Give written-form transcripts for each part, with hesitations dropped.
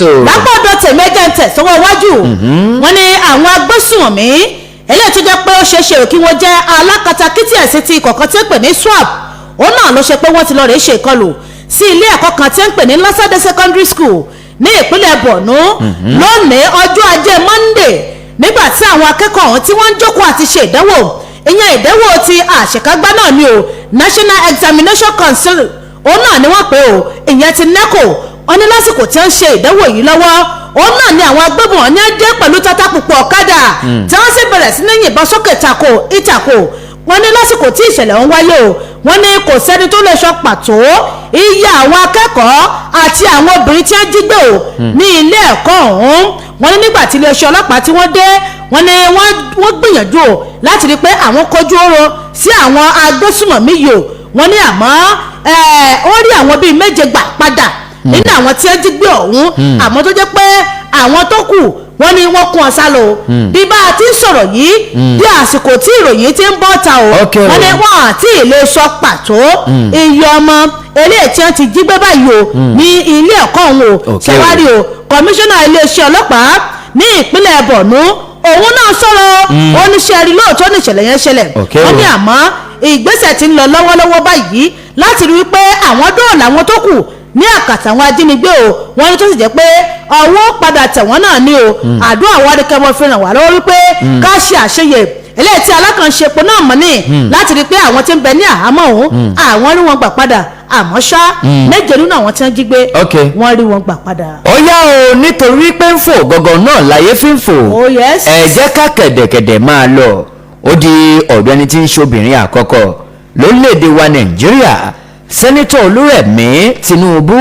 lápọ̀dọ̀ tèmẹ́jẹ̀ ń tẹ̀sọ́wọ́ iwájú wọn ni àwọn agbésùnmọ̀mí eléyìí tó jẹ́ pé ó ṣeé ṣe kí wọ́n jẹ́ alákatakítí ẹ̀sìn ti kọ̀ọ̀kan tí ń pè ní swap òun náà ló ṣe pé wọ́n ti lọ rèé ṣe ìkọlù sí ilé ẹ̀kọ́ kan tí ń pè ní Lasade Secondary School ní ìpínlẹ̀ Borno lónìí ọjọ́ ajé Monday nígbà tí àwọn akẹ́kọ̀ọ́ ọ̀hún tí wọ́n ń jókòó àti ṣe ìdánwò ìyẹn ìdánwò ti àṣekágbá náà ni o National Examination Council òun náà ni wọ́n pè o ìyẹn ti Neco wọ́n ní lásìkò tí wọ́n ń ṣe ìdánwò yìí lọ́wọ́ òun náà ni àwọn agbébọn ní ẹjẹ́ pẹ̀lú tátàpùpọ̀ ọ̀kadà tí wọ́n sì bẹ̀rẹ̀ sí ní yìnbọn sókè ìtàkò wọ́n ní lásìkò tí ìṣẹ̀lẹ̀ ń wáyé o wọ́n ní kò sẹ́ni tó lè sọ pàtó iye àwọn akẹ́kọ̀ọ́ àti àwọn obìnrin tí wọ́n jí gbé o ní ilé ẹ̀kọ́ ọ̀hún wọ́n ní nígbà tí iléeṣẹ́ ọlọ́pàá tí wọ́n dé wọ́n ní wọ́n gbìyànjú o láti rí i pé àwọn kojú ọ̀rọ̀ sí àwọn agbésùmọ̀mí yìí o wọ́n ní àmọ́ ó rí àwọn bíi méje gbà padà nínú àwọn tí wọ́n jí gbé ọ̀hún àmọ́ tó jẹ́ pé àwọn tó kù wọ́n ní wọ́n kún ọ̀sá lọ bí bá a ti ń sọ̀rọ̀ yìí bí àsìkò tí ìròyìn ti ń bọ́ ta o wọ́n ní wọ́n àti ilé sọ pàtó iye ọmọ eléyìí tí wọ́n ti jí gbé báyìí o ní ilé ẹ̀kọ́ ọ̀hún o ṣẹ̀wárí o kọmíṣánná iléeṣẹ́ ọlọ́pàá ní ìpínlẹ̀ Borno òun náà sọ̀rọ̀ oníṣẹ́ rí lóòótọ́ ní ìṣẹ̀lẹ̀ yẹn ṣẹlẹ̀ wọ́n ní àmọ́ ìgbésẹ̀ ti ń lọ lọ́wọ́lọ́wọ́ báyìí láti rí i pé àwọn dóòlà àwọn tó kù ní àkàtà àwọn ajínigbé o wọ́n ní tó sì jẹ́ pé ọwọ́ padà tẹ̀wọ́n náà ní o àdúrà àwọn adékẹ́mọ́ fi ràn wá lọ́wọ́ wípé ká ṣe àṣeyẹ eléyìí tí alákànṣepọ̀ náà mọ̀ ní láti rí i pé àwọn tí ń bẹ ní àhámọ́ òun àwọn rí wọn gbà padà àmọ́ ṣá méje nínú àwọn tí wọ́n jí gbé wọ́n rí wọn gbà padà. ó yá o nítorí pé ń fò gọ́gọ́ náà láyé fi ń fò ẹ jẹ́ ká kẹ̀dẹ̀kẹ̀dẹ̀ máa lọ ó di ọ̀dọ̀ ẹni tí ń ṣobìnrin àkọ́kọ́ lórílẹ̀‐èdè wa Nàìjíríà sẹ́nitọ̀ Olúrẹ̀mí Tinubu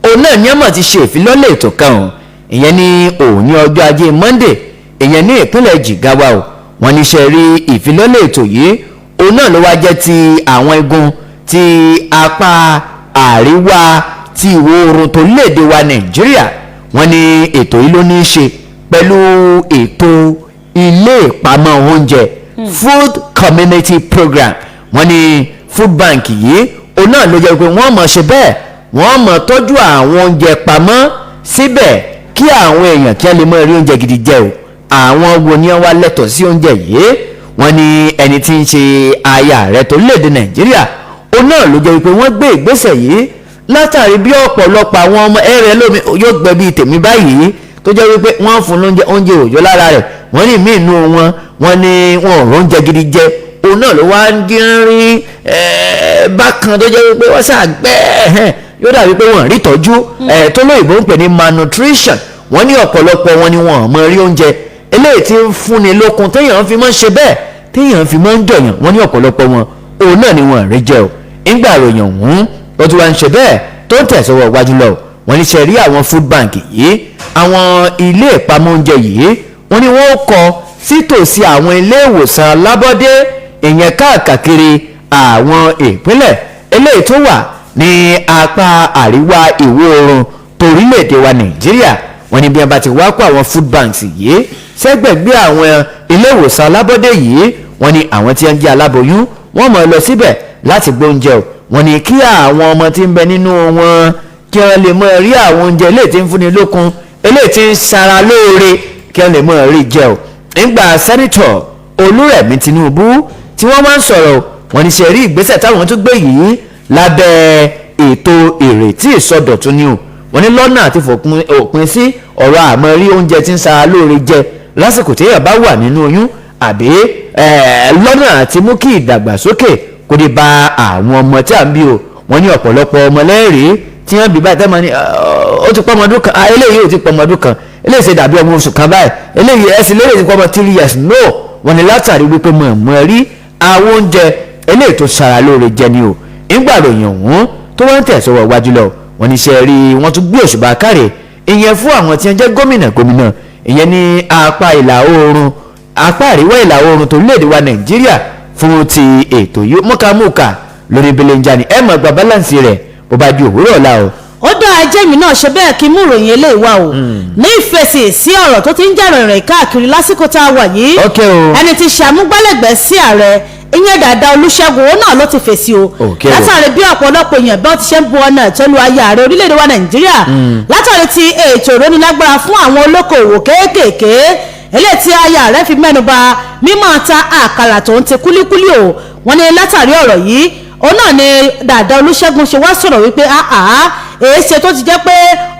òun náà ní ọmọ ti ṣe ìfilọ́lẹ̀ ètò kan ìyẹn ní òní ọjọ́ ajé Monday ìyẹn ní ìpínlẹ̀ Jigawa o wọ́n ní ṣe rí ìfilọ́lẹ̀ ètò yìí òun náà ló wá jẹ́ ti àwọn igun ti apá àríwá ti ìwọ̀ oòrùn tó léde wa Nàìjíríà wọ́n ní ètò yìí ló ní í ṣe pẹ̀lú ètò ilé ìpamọ́ oúnjẹ Food Community Program wọ́n ní food bank yìí òun náà ló jẹ́ pé wọ́n mọ̀ ṣe bẹ́ẹ̀ wọ́n mọ̀ tọ́jú àwọn oúnjẹ pamọ́ síbẹ̀ kí àwọn èèyàn kí wọ́n lè mọ̀ rí oúnjẹ gidi jẹ o àwọn wo ni wọ́n wá lẹ́tọ̀ọ́ sí oúnjẹ yìí wọ́n ní ẹni tí ń ṣe aya ààrẹ tó léde Nàìjíríà òun náà ló jẹ́ pé wọ́n gbé ìgbésẹ̀ yìí látàrí bí ọ̀pọ̀lọpọ̀ àwọn ọmọ ẹ̀rẹ̀ lómi yóò gbẹ bíi tèmi báyìí tó jẹ́ wípé wọ́n fún oúnjẹ òòjọ́ lára rẹ̀ wọ́n ní ìmí inú wọn ní wọn ò róúnjẹ gidi jẹ òun náà ló wá ń dín rí bákan tó jẹ́ wípé wọ́n ṣàgbẹ́ yóò dàbí pé wọ́n rí tọ́jú tó lóyìnbó ń pè ní malnutrition wọ́n ní ọ̀pọ̀lọpọ̀ wọn ni wọ́n mọ rí oúnjẹ eléyìí tí ń fúnni lókun téèyàn fi máa ń ṣe bẹ́ẹ̀ téèyàn fi máa ń jọ̀yàn wọ́n ní ọ̀pọ̀lọpọ̀ wọn òun náà ni wọ́n rí jẹ o ńgbà ròyìn ọ̀hún ó ti wá ń ṣe bẹ́ẹ̀ tó ń tẹ̀sọ́wọ́ wájú lọ wọ́n ní ṣe rí àwọn food bank yìí àwọn ilé ìpamọ́ oúnjẹ yìí wọ́n ní wọ́n kọ́ sítòsí àwọn ilé ìwòsàn alábọ́dé ìyẹn káàkiri àwọn ìpínlẹ̀ eléyìí tó wà ní apá àríwá ìwọ̀ oòrùn torílẹ̀-èdè wa Nàìjíríà wọ́n ní bí wọ́n bá ti wá kó àwọn food banks yìí sẹ́gbẹ̀gbẹ́ àwọn ilé ìwòsàn alábọ́dé yìí wọ́n ní àwọn tí wọ́n jẹ́ aláboyún wọ́n mọ̀ lọ síbẹ̀ láti gbóúnjẹ o wọ́n ní kí àwọn ọmọ tí ń bẹ nínú wọn kí wọ́n lè mọ̀ rí àwọn oúnjẹ eléyìí tí ń fúnni lókun eléyìí tí ń ṣara lóore kí wọ́n lè mọ̀ rí jẹ o nígbà sẹ́nitọ̀ Olúrẹ̀mí Tinubu tí wọ́n máa ń sọ̀rọ̀ wọ́n ní ṣe rí ìgbésẹ̀ táwọn tó gbé yìí lábẹ́ ètò ìrètí ìsọdọ̀tun ni o wọ́n ní lọ́nà àti fòpin sí ọ̀rọ̀ àmọ́ rí oúnjẹ tí ń ṣara lóore jẹ lásìkò tí èèyàn bá wà nínú oyún àbí lọ́nà àti mú kí ìdàgbàsókè kó dé bá àwọn ọmọ tí à ń bí o wọ́n ní ọ̀pọ̀lọpọ̀ ọmọ lẹ́rìí tí wọ́n bí báyìí tẹ́ máa ní ó ti pọ́ ọmọ ọdún kan eléyìí ò ti pọ́ ọmọ ọdún kan eléyìí ṣe dàbí ọmọ oṣù kan báyìí eléyìí ẹ̀sìn lérè ti pọ́ ọmọ 3 years no wọ́n ní látàrí wípé mọ̀ rí àwọn oúnjẹ eléyìí tó ṣara lóore jẹ ni o nígbà ròyìn ọ̀hún tó wọ́n ń tẹ̀sọ́wọ́ wájú lọ wọ́n ní ṣe rí wọ́n tún gbé òṣùbà káre ìyẹn fún àwọn tí wọ́n jẹ́ gómìnà ìyẹn ní apá àríwá ìlà oòrùn tó léde wa Nàìjíríà fún ti ètò yìí mọ́kàmúkà lórí belenja ni ẹ mọ̀ gba balance rẹ̀ bó bá di òwúrọ̀ ọ̀la o. ó dá ajé mi náà ṣe bẹ́ẹ̀ kí mú ìròyìn eléyìí wá o ní ìfèsì sí ọ̀rọ̀ tó ti ń jà rìnrìn káàkiri lásìkò tá a wà yìí ẹni tí ṣàmúgbálẹ́gbẹ̀ẹ́ sí ààrẹ ìyẹn Dàda Olúṣẹ́gun òun náà ló ti fèsì o látàrí bí ọ̀pọ̀lọpọ̀ èèyàn bí wọ́n ti ṣe ń bu ọ̀nà ìtọ́lu ayé ààrẹ orílẹ̀-èdè wa Nàìjíríà látàrí ti ètò ìrónilágbára fún àwọn olókoòwò kéékèèké eléyìí tí ayé ààrẹ fi mẹ́nuba mímọ́ ta àkàrà tó ń ti kúlíkúlí o wọ́n ní látàrí ọ̀rọ̀ yìí òun náà ni Dàda Olúṣẹ́gun ṣe wá sọ̀rọ̀ wípé èéṣe tó ti jẹ́ pé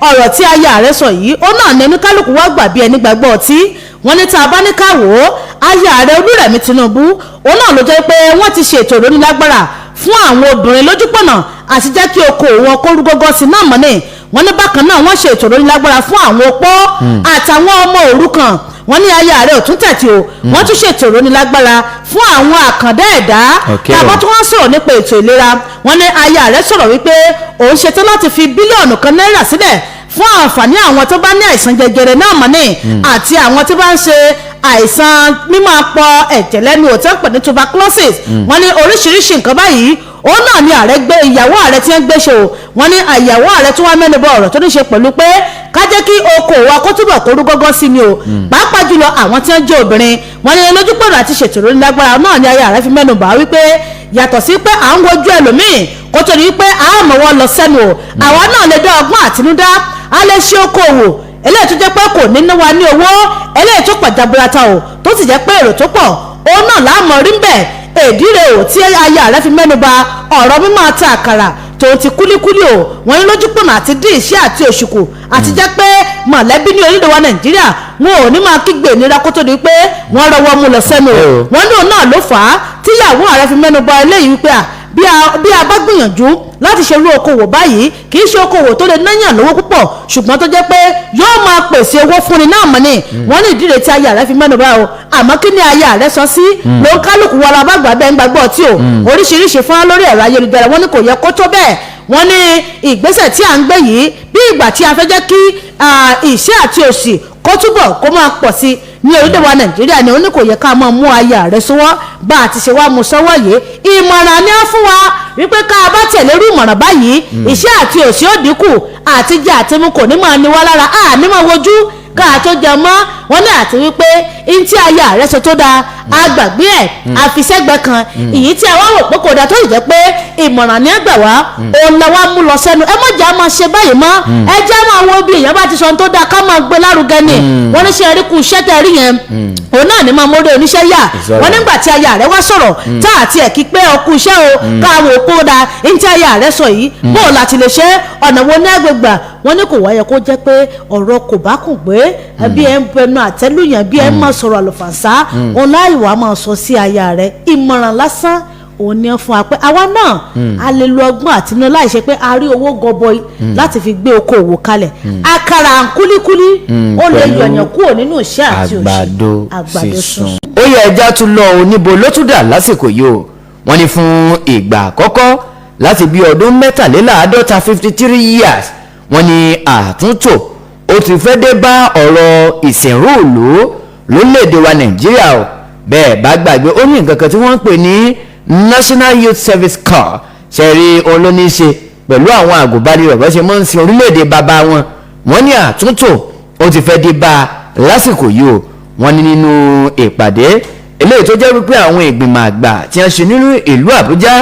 ọ̀rọ̀ tí ayé ààrẹ sọ yìí òun náà ni oníkálukú wá gbà bí ẹni gbàgbọ́ ọtí wọ́n ní tá a bá ní ká wò ó ayé ààrẹ Olúrẹ̀mí Tinubu òun náà ló jẹ́ pé wọ́n ti ṣètò ìrónilágbára fún àwọn obìnrin lójúpọ̀nà àti jẹ́ kí oko wọn kó rú gọ́gọ́ sí náà mọ́ni wọ́n ní bákan náà wọ́n ṣe ètò ìrónilágbára fún àwọn opó àtàwọn ọmọ òrukàn wọ́n ní ayé ààrẹ òtún tẹ̀tì o wọ́n tún ṣètò ìrónilágbára fún àwọn àkàndá ẹ̀dá tàbí tí wọ́n sọ̀rọ̀ nípa ètò ìlera wọ́n ní ayé ààrẹ sọ̀rọ̀ wípé òun ṣetán láti fi bílíọ̀nù kan náírà sílẹ̀ fún àǹfààní àwọn tó bá ní àìsàn jẹjẹrẹ náà mọ́ni àti àwọn tó bá ń ṣe àìsàn mímọ́ pọ̀ ẹ̀jẹ̀ lẹ́nu òtẹ́ pẹ̀ ní tuberculosis wọ́n ní oríṣiríṣi nǹkan báyìí òun náà ni ààrẹ gbé ìyàwó ààrẹ tí wọ́n gbé ṣe o wọ́n ní àyàwó ààrẹ tí wọ́n mẹ́nubà ọ̀rọ̀ tó ní ṣe pẹ̀lú pé ká jẹ́ kí okòwò kó túbọ̀ kó rú gọ́gọ́ sí ni o pàápàá jùlọ àwọn tí wọ́n jẹ́ obìnrin wọ́n ní lójúpọ̀nà àti ṣètò ìrónilágbára náà ni ayé ààrẹ fi mẹ́nubà wípé yàtọ̀ sí pé à ń wojú ẹlòmíì kó tó ní pé à á mọ̀ wọ́n lọ sẹ́nu o àwa náà lè dá ọgbọ́n àtinúdá á lè ṣe okòwò eléyìí tó jẹ́ pé kò ní ná wa ní owó eléyìí tó pọ̀ jaburata o tó sì jẹ́ pé èrò tó pọ̀ òun náà láàmú rí bẹ́ẹ̀ èdí rẹ̀ ò tí ayé ààrẹ fi mẹ́nuba ọ̀rọ̀ mímọ́ ta àkàrà tó ti kúlíkúlí o wọ́n ní lójúpọ̀nà àti dín iṣẹ́ àti òṣùkù àti jẹ́ pé mọ̀lẹ́bí ní orílẹ̀ wa Nàìjíríà wọn ò ní máa kígbe ìnira kó tó di pé wọ́n rọwọ́ mú lọ sẹ́nu o wọ́n ní òun náà ló fà á tíyàwó ààrẹ fi mẹ́nuba eléyìí wípé bí a bá gbìyànjú láti ṣe irú okòwò báyìí kì í ṣe okòwò tó lè náyàn lówó púpọ̀ ṣùgbọ́n tó jẹ́ pé yóò máa pèsè owó fúnni náà mọ́ ni wọ́n ní ìdílé tí ayé ààrẹ fi mẹ́nu bá o àmọ́ kí ni ayé ààrẹ sọ sí ló ń kálukú wa la bá gbà bẹ́ẹ̀ ń gbàgbọ́ tí o oríṣiríṣi fún lórí ẹ̀rọ ayélujára wọ́n ní kò yẹ kó tó bẹ́ẹ̀ wọ́n ní ìgbésẹ̀ tí à ń gbé yìí bí ìgbà tí a fẹ́ jẹ́ kí ìṣẹ́ àti òṣì kó túbọ̀ kó máa pọ̀ sí ní orílẹ̀ wa Nàìjíríà ni ó ní kò yẹ ká máa mú ayé ààrẹ sọ́wọ́ bá a ti ṣe wá mú sọ́wọ́ yìí ìmọ̀ràn ni á fún wa wípé ká a bá tẹ̀lé irú ìmọ̀ràn báyìí ìṣẹ́ àti òṣì ó dínkù àti jẹ àti mu kò ní máa ní wá lára ní máa wojú ká a tó jẹ mọ́ wọn ní àti wípé ntí ayé ààrẹ ṣe tó dáa agbàgbé ẹ̀ àfisẹ́gbẹ́ kan ìyí tí a wá wò pé kò dáa tó sì jẹ́ pé ìmọ̀ràn ní ẹgbẹ̀ wá òun la wá mú lọ sẹ́nu ẹ mọ̀jà máa ṣe báyìí mọ́ ẹ jẹ́ máa wo bí èèyàn bá ti sọ ohun tó dáa ká máa gbé lárugẹ ni wọ́n ní ṣe erékù iṣẹ́ tẹ̀ rí yẹn òun náà ní máa mórí oníṣẹ́ yà wọ́n nígbà tí ayé ààrẹ wá sọ̀rọ̀ tá àti ẹ̀ kí pé ọkùn iṣẹ́ o káwọn òkú da ntí ayé ààrẹ sọ yìí bó o láti lè ṣe ọ̀nà wo ní agbègbè wọ́n ní kò wáyé kó jẹ́ pé ọ̀rọ̀ kò bá kùn gbé bí ẹ ń bẹnu àtẹ́lùyàn bí ẹ ń máa sọ̀rọ̀ àlùfànṣá òun láìwá máa sọ sí aya rẹ̀ ìmọ̀ràn lásán òun ni fún wa pé àwa náà a lè lo ọgbọ́n àtinú láì ṣe pé a rí owó gọbọi láti fi gbé okòwò kalẹ̀ àkàrà kúlíkúlí ó lè yọ̀yàn kúrò nínú iṣẹ́ àti àgbàdo sísun. ó yẹ ẹja tún lọ oníbo ló tún dà lásìkò yìí o wọ́n ní fún ìgbà àkọ́kọ́ láti bí ọdún 53 years wọ́n ní àtúntò ó ti fẹ́ dé bá ọ̀rọ̀ ìsìnrúùlú lórílẹ̀‐èdè wa Nàìjíríà o bẹ́ẹ̀ bá gbàgbé ó ní nǹkan kan tí wọ́n ń pè ní National Youth Service Corps ṣẹ̀rí olóníṣe pẹ̀lú àwọn àgùnbánirọ̀ bó ṣe máa ń sin orílẹ̀‐èdè bàbá wọn wọ́n ní àtúntò ó ti fẹ́ dé bá lásìkò yìí o wọ́n ní nínú ìpàdé eléyìí tó jẹ́ wípé àwọn ìgbìmọ̀ àgbà tí wọ́n ṣe nínú ìlú Àbújá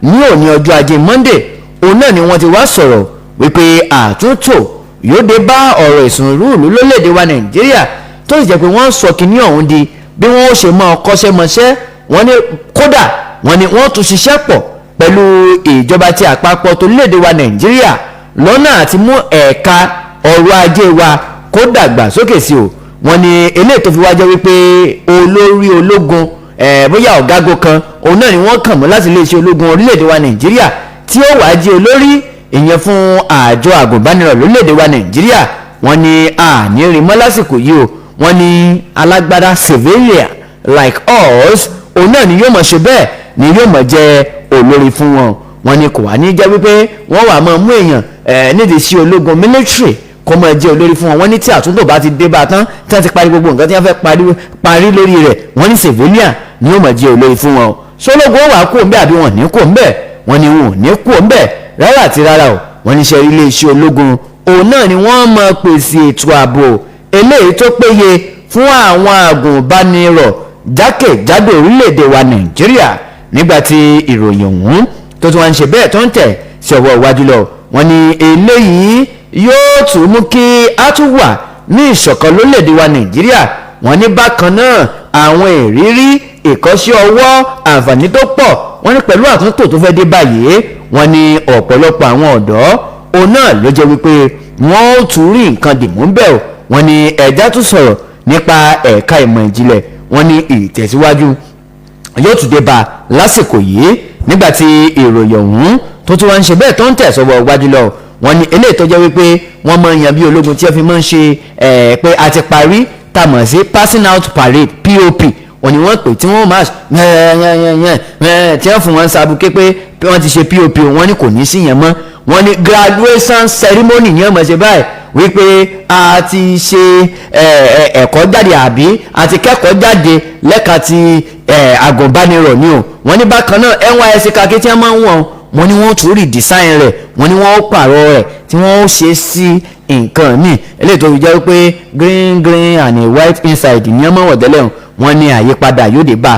ní òní ọjọ́ Ajé Monday òun náà ni wọ́n ti wá sọ̀rọ̀ wípé àtúntò yóò dé bá ọ̀rọ̀ ìsìnrúùlú lórílẹ̀‐èdè wa Nàìjíríà tó sì jẹ́ pé wọ́n sọ kínní ọ̀hún di bí wọ́n ó ṣe máa kọ́ṣẹ́mọṣẹ́ wọ́n ní kódà wọ́n ní wọ́n tún ṣiṣẹ́ pọ̀ pẹ̀lú ìjọba ti àpapọ̀ tó lórílẹ̀‐èdè wa Nàìjíríà lọ́nà àti mú ẹ̀ka ọrọ̀ ajé wa kó dàgbà sókè sí o wọ́n ní eléyìí tó fi wá jẹ́ wípé olórí ológun bóyá ọ̀gágun kan òun náà ni wọ́n kàn mọ́ láti iléeṣẹ́ ológun orílẹ̀‐èdè wa Nàìjíríà tí ó wàá jẹ́ olórí ìyẹn fún àjọ àgùnbánirọ̀ lórílẹ̀‐èdè wa Nàìjíríà wọ́n ní àní rí mọ́ lásìkò yìí o wọ́n ní alágbádá civilian like us òun náà ni yóò mọ̀ ṣe bẹ́ẹ̀ ni yóò mọ̀ jẹ́ olórí fún wọn wọ́n ní kò wá ní jẹ́ wípé wọ́n wà máa mú èèyàn nídìí sí ológun military kó máa jẹ́ olórí fún wọn wọ́n ní tí àtúntò bá ti dé bá tán tí wọ́n ti parí gbogbo nǹkan tí wọ́n fẹ́ parí lórí rẹ̀ wọ́n ní civilian ni yóò mọ̀ jẹ́ olórí fún wọn sólógun wà kó ń bẹ́ẹ̀ àbí wọ́n ní kó ń bẹ́ẹ̀ wọ́n ní wọn ò ní kó ń bẹ́ẹ̀ rárá àti rárá o wọ́n ní iṣẹ́ iléeṣẹ́ ológun òun náà ni wọ́n máa pèsè ètò ààbò eléyìí tó péye fún àwọn àgùnbánirọ̀ jákèjádò orílẹ̀-èdè wa Nàìjíríà nígbàtí ìròyìn ọ̀hún tó tún wá ń ṣe bẹ́ẹ̀ tó ń tẹ̀ sí ọwọ́ iwájú lọ wọ́n ní eléyìí yóò tún mú kí a tún wà ní ìṣọ̀kan lórílẹ̀‐èdè wa Nàìjíríà wọ́n ní bákan náà àwọn ìrírí ìkọ́ṣẹ́ ọwọ́ àǹfààní tó pọ̀ wọ́n ní pẹ̀lú àtúntò tó fẹ́ dé báyìí wọ́n ní ọ̀pọ̀lọpọ̀ àwọn ọ̀dọ́ òun náà ló jẹ́ wípé wọ́n ó tún rí nǹkan dìmú bẹ́ẹ̀ wọ́n ní ẹ̀dá tún sọ̀rọ̀ nípa ẹ̀ka ìmọ̀ ìjìnlẹ̀ wọ́n ní ìtẹ̀síwájú yóò tún dé bá lásìkò yìí nígbàtí ìròyìn ọ̀hún tó tún wá ń ṣe bẹ́ẹ̀ tó ń tẹ̀sọ́wọ́ iwájú lọ wọ́n ní eléyìí tó jẹ́ wípé wọ́n máa ń yan bí ológun tí wọ́n fi máa ń ṣe pé a ti parí tá a mọ̀ sí passing out parade POP wọ́n ní wọ́n pè tí wọ́n máa tí wọ́n fún wọn sábùké pé wọ́n ti ṣe POP wọ́n ní kò ní sí yẹn mọ́ wọ́n ní graduation ceremony yẹn mọ̀ ṣe báyìí wípé a ti ṣe ẹ̀kọ́ jáde àbí a ti kẹ́kọ̀ọ́ jáde lẹ́ka ti agùnbánirọ̀ ni o wọ́n ní bákan náà NYSC kàkí tí wọ́n máa ń wọ́n ní wọ́n tún redesign rẹ̀ wọ́n ní wọ́n pààrọ̀ rẹ̀ tí wọ́n ṣe sí nǹkan míì eléyìí tó fi jẹ́ pé green and a white inside ní ọmọ wọ̀dẹ́lẹ̀ wọ́n ní àyípadà yóò dé bá